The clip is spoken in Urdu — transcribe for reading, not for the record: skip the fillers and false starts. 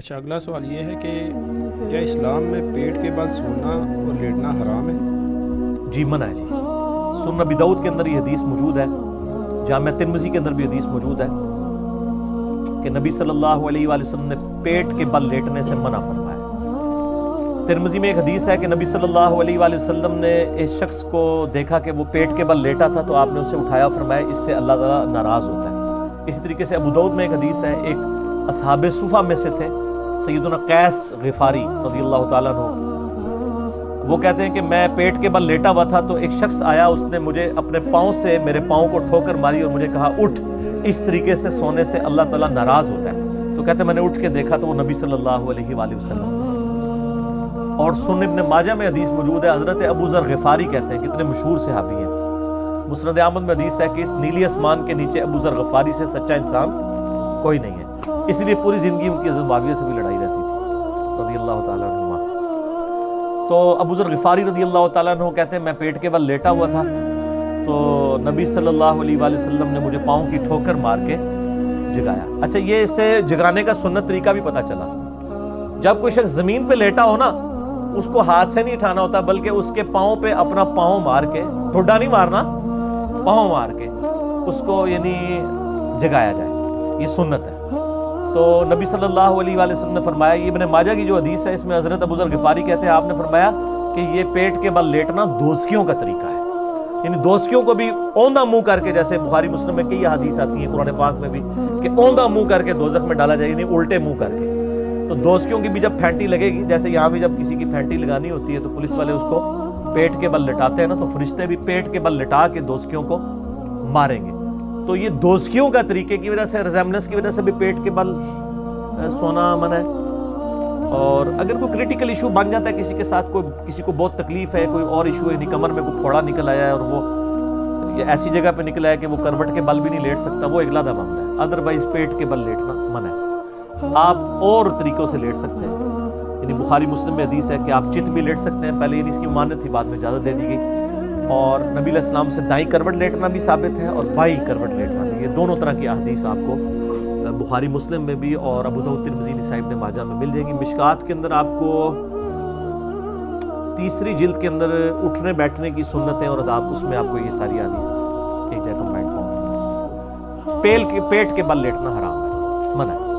اچھا، اگلا سوال یہ ہے کہ کیا اسلام میں پیٹ کے بل سونا اور لیٹنا حرام ہے؟ جی منع ہے جی۔ سنن نبی داؤد کے اندر یہ حدیث موجود ہے، جامع ترمذی کے اندر بھی حدیث موجود ہے کہ نبی صلی اللہ علیہ وآلہ وسلم نے پیٹ کے بل لیٹنے سے منع فرمایا۔ ترمذی میں ایک حدیث ہے کہ نبی صلی اللہ علیہ وآلہ وسلم نے اس شخص کو دیکھا کہ وہ پیٹ کے بل لیٹا تھا، تو آپ نے اسے اٹھایا، فرمایا اس سے اللہ تعالیٰ ناراض ہوتا ہے۔ اسی طریقے سے ابو داؤد میں ایک حدیث ہے، ایک اصحاب صفہ میں سے تھے سیدنا قیس غفاری رضی اللہ تعالیٰ عنہ، وہ کہتے ہیں کہ میں پیٹ کے بل لیٹا ہوا تھا تو ایک شخص آیا، اس نے مجھے اپنے پاؤں سے میرے پاؤں کو ٹھوکر ماری اور مجھے کہا اٹھ، اس طریقے سے سونے سے اللہ تعالیٰ ناراض ہوتا ہے۔ تو کہتے ہیں میں نے اٹھ کے دیکھا تو وہ نبی صلی اللہ علیہ وآلہ وسلم۔ اور سنن ابن ماجہ میں حدیث موجود ہے، حضرت ابو ذر غفاری کہتے ہیں، کتنے مشہور صحابی ہیں، مسند احمد میں حدیث ہے کہ اس نیلی آسمان کے نیچے ابو ذر غفاری سے سچا انسان کوئی نہیں ہے، اس لیے پوری زندگی ان کی حضرت معاویہ سے بھی لڑائی رہتی تھی رضی اللہ تعالیٰ عنہ۔ تو ابو ذر غفاری رضی اللہ تعالیٰ عنہ کہتے ہیں میں پیٹ کے بل لیٹا ہوا تھا تو نبی صلی اللہ علیہ وآلہ وسلم نے مجھے پاؤں کی ٹھوکر مار کے جگایا۔ اچھا، یہ اس سے جگانے کا سنت طریقہ بھی پتہ چلا، جب کوئی شخص زمین پہ لیٹا ہو نا، اس کو ہاتھ سے نہیں اٹھانا ہوتا، بلکہ اس کے پاؤں پہ اپنا پاؤں مار کے، ٹھوڈا نہیں مارنا، پاؤں مار کے اس کو یعنی جگایا جائے، یہ سنت ہے۔ تو نبی صلی اللہ علیہ وآلہ وسلم نے فرمایا، یہ ابن ماجہ کی جو حدیث ہے اس میں حضرت ابو ذر غفاری کہتے ہیں آپ نے فرمایا کہ یہ پیٹ کے بل لیٹنا دوزکیوں کا طریقہ ہے، یعنی دوزکیوں کو بھی اوندھا منہ کر کے، جیسے بخاری مسلم میں کئی حدیث آتی ہیں، قرآن پاک میں بھی، کہ اوندھا منہ کر کے دوزخ میں ڈالا جائے، یعنی الٹے منہ کر کے۔ تو دوزکیوں کی بھی جب پھینٹی لگے گی، جیسے یہاں بھی جب کسی کی پھینٹی لگانی ہوتی ہے تو پولیس والے اس کو پیٹ کے بل لٹاتے ہیں نا، تو فرشتے بھی پیٹ کے بل لٹا کے دوزکیوں کو ماریں گے۔ تو یہ دوزکیوں کا طریقے کی وجہ سے، ریزیمبلنس کی وجہ سے بھی پیٹ کے بل سونا منع ہے۔ اور اگر کوئی کریٹیکل ایشو بن جاتا ہے کسی کے ساتھ، کوئی کسی کو بہت تکلیف ہے، کوئی اور ایشو ہے، یعنی کمر میں کوئی پھوڑا نکل آیا ہے اور وہ ایسی جگہ پہ نکل آیا کہ وہ کروٹ کے بل بھی نہیں لیٹ سکتا، وہ ایک علیحدہ معاملہ ہے، ادروائز پیٹ کے بل لیٹنا منع ہے۔ آپ اور طریقوں سے لیٹ سکتے ہیں، یعنی بخاری مسلم میں حدیث ہے کہ آپ چت بھی لیٹ سکتے ہیں، پہلے یعنی اس کی مانت تھی، بعد میں اجازت دے دی گئی۔ اور نبی علیہ السلام سے دائیں کروٹ لیٹنا بھی ثابت ہے اور بائیں کروٹ لیٹنا بھی، یہ دونوں طرح کی احادیث آپ کو بخاری مسلم میں بھی اور ابو داؤد ترمذی نسائی ابن ماجہ میں مل جائے گی۔ مشکات کے اندر آپ کو 3 جلد کے اندر اٹھنے بیٹھنے کی سنتیں اور آداب، اس میں آپ کو یہ ساری حدیث ایک جگہ کمبائنڈ پاؤں گے۔ پیٹ کے بل لیٹنا حرام ہے، منع ہے۔